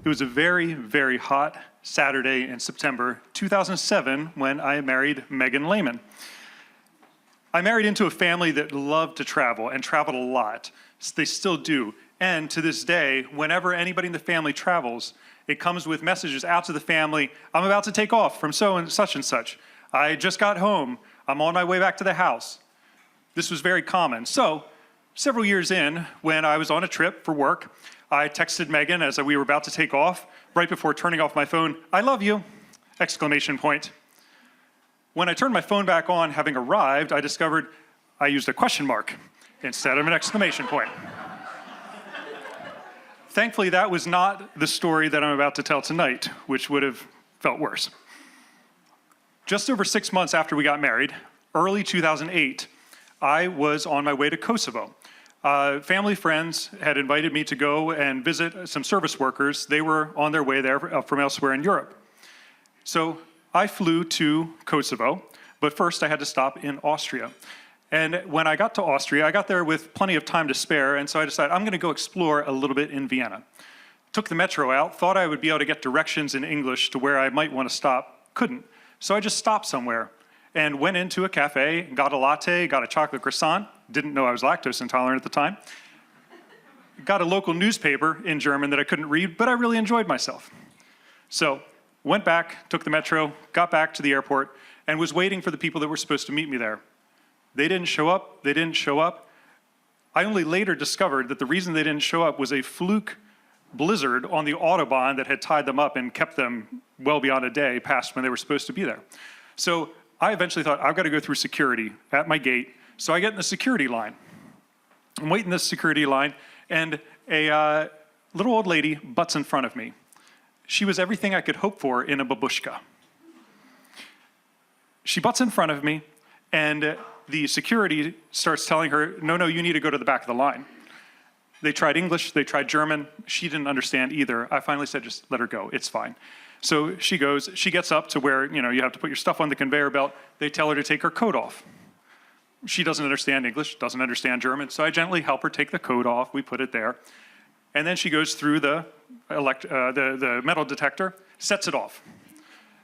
It was a very, very hot Saturday in September 2007 when I married Megan Lehman. I married into a family that loved to travel and traveled a lot. They still do. And to this day, whenever anybody in the family travels, it comes with messages out to the family, I'm about to take off from so and such. I just got home. I'm on my way back to the house. This was very common. So, several years in, when I was on a trip for work, I texted Megan as we were about to take off, right before turning off my phone, I love you, exclamation point. When I turned my phone back on, having arrived, I discovered I used a question mark instead of an exclamation point. Thankfully, that was not the story that I'm about to tell tonight, which would have felt worse. Just over 6 months after we got married, early 2008, I was on my way to Kosovo. Family friends had invited me to go and visit some service workers. They were on their way there from elsewhere in Europe. So I flew to Kosovo, but first I had to stop in Austria. And when I got to Austria, I got there with plenty of time to spare, and so I decided I'm going to go explore a little bit in Vienna. Took the metro out, thought I would be able to get directions in English to where I might want to stop. Couldn't. So I just stopped somewhere and went into a cafe, got a latte, got a chocolate croissant. Didn't know I was lactose intolerant at the time. Got a local newspaper in German that I couldn't read, but I really enjoyed myself. So went back, took the metro, got back to the airport, and was waiting for the people that were supposed to meet me there. They didn't show up. I only later discovered that the reason they didn't show up was a fluke blizzard on the Autobahn that had tied them up and kept them well beyond a day past when they were supposed to be there. So I eventually thought, I've got to go through security at my gate. So I get in the security line. I'm waiting in this security line, and a little old lady butts in front of me. She was everything I could hope for in a babushka. She butts in front of me, and the security starts telling her, no, you need to go to the back of the line. They tried English, they tried German. She didn't understand either. I finally said, just let her go, it's fine. So she goes, she gets up to where you have to put your stuff on the conveyor belt. They tell her to take her coat off. She doesn't understand English, doesn't understand German, so I gently help her take the coat off. We put it there. And then she goes through the metal detector, sets it off.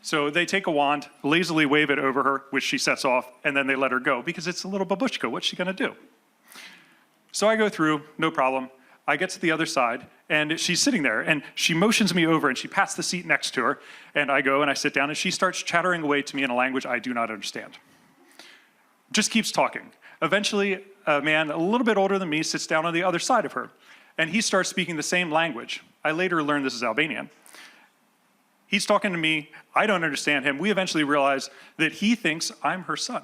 So they take a wand, lazily wave it over her, which she sets off, and then they let her go, because it's a little babushka. What's she going to do? So I go through, no problem. I get to the other side, and she's sitting there, and she motions me over, and she pats the seat next to her, and I go and I sit down, and she starts chattering away to me in a language I do not understand. Just keeps talking. Eventually, a man a little bit older than me sits down on the other side of her, and he starts speaking the same language. I later learned this is Albanian. He's talking to me, I don't understand him. We eventually realize that he thinks I'm her son.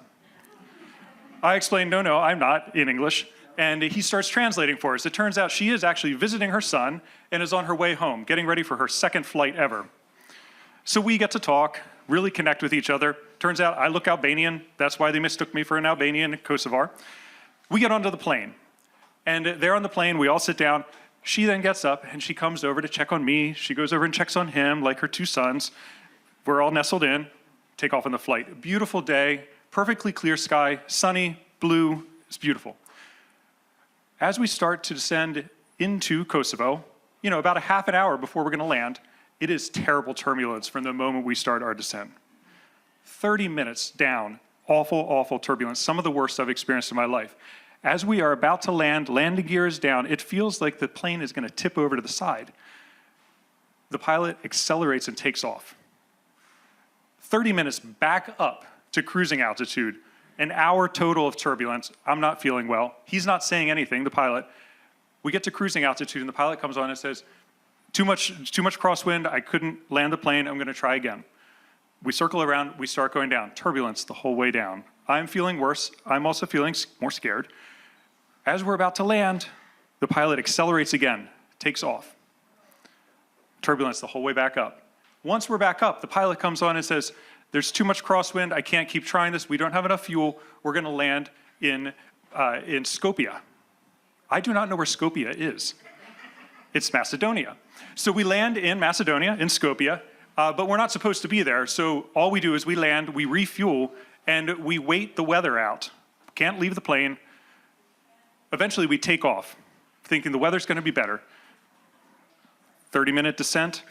I explain, no, I'm not, in English, and he starts translating for us. It turns out she is actually visiting her son and is on her way home, getting ready for her second flight ever. So we get to talk, really connect with each other. Turns out I look Albanian. That's why they mistook me for an Albanian Kosovar. We get onto the plane. And there on the plane, we all sit down. She then gets up and she comes over to check on me. She goes over and checks on him, like her two sons. We're all nestled in, take off on the flight. Beautiful day, perfectly clear sky, sunny, blue, it's beautiful. As we start to descend into Kosovo, about a half an hour before we're gonna land, it is terrible turbulence from the moment we start our descent. 30 minutes down, awful turbulence, some of the worst I've experienced in my life. As we are about to land, landing gear is down, it feels like the plane is going to tip over to the side. The pilot accelerates and takes off. 30 minutes back up to cruising altitude, an hour total of turbulence. I'm not feeling well. He's not saying anything, the pilot. We get to cruising altitude and the pilot comes on and says, too much crosswind, I couldn't land the plane, I'm going to try again. We circle around, we start going down. Turbulence the whole way down. I'm feeling worse. I'm also feeling more scared. As we're about to land, the pilot accelerates again, takes off. Turbulence the whole way back up. Once we're back up, the pilot comes on and says, there's too much crosswind, I can't keep trying this, we don't have enough fuel, we're gonna land in Skopje. I do not know where Skopje is. It's Macedonia. So we land in Macedonia, in Skopje, but we're not supposed to be there, so all we do is we land, we refuel, and we wait the weather out. Can't leave the plane. Eventually we take off, thinking the weather's gonna be better. 30-minute descent,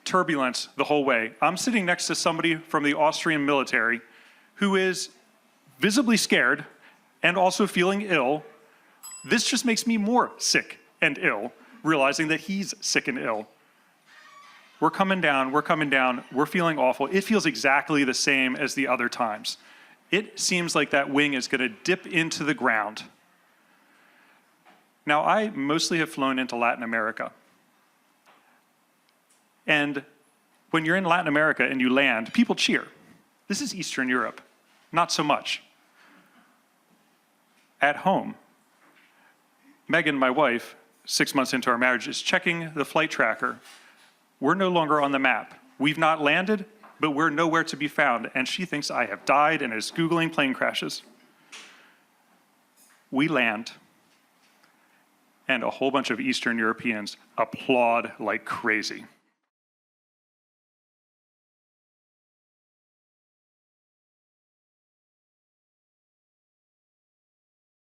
turbulence the whole way. I'm sitting next to somebody from the Austrian military who is visibly scared and also feeling ill. This just makes me more sick and ill, realizing that he's sick and ill. We're coming down, we're feeling awful. It feels exactly the same as the other times. It seems like that wing is going to dip into the ground. Now, I mostly have flown into Latin America. And when you're in Latin America and you land, people cheer. This is Eastern Europe, not so much. At home, Megan, my wife, 6 months into our marriage, is checking the flight tracker. We're no longer on the map. We've not landed, but we're nowhere to be found, and she thinks I have died and is Googling plane crashes. We land, and a whole bunch of Eastern Europeans applaud like crazy.